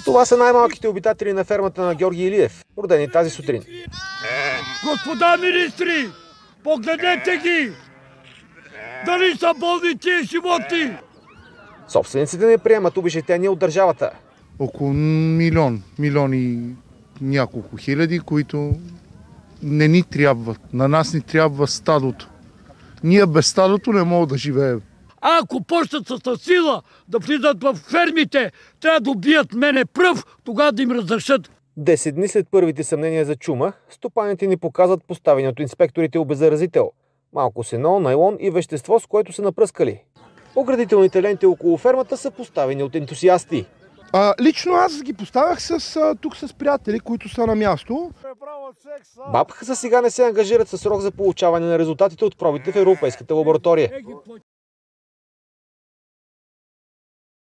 Това са най-малките обитатели на фермата на Георги Илиев, родени тази сутрин. Господа министри, погледнете ги! Дали са болни тия животни? Собствениците не приемат обезщетение от държавата. Около милион и няколко хиляди, които не ни трябват. На нас ни трябва стадото. Ние без стадото не можем да живеем. Ако почнат със сила да влизат в фермите, трябва да убият мене пръв, тогава да им разрешат. 10 дни след първите съмнения за чума, стопаните ни показват поставени от инспекторите обеззаразител. Малко сено, найлон и вещество, с което са напръскали. Оградителните ленти около фермата са поставени от ентусиасти. Лично аз ги поставях тук с приятели, които са на място. БАБХ за сега не се ангажират със срок за получаване на резултатите от пробите в Европейската лаборатория.